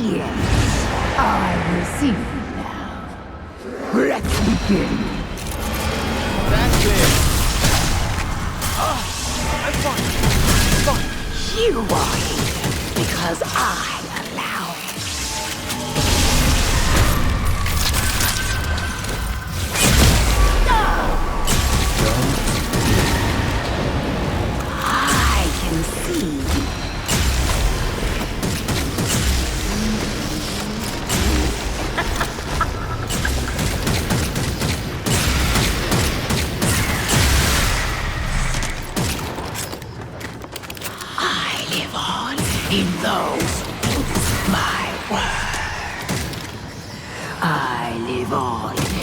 Yes, I will see you now. Let's begin. That's it. I'm fine. Fine. You are here because I allow it. I can see. I live on in those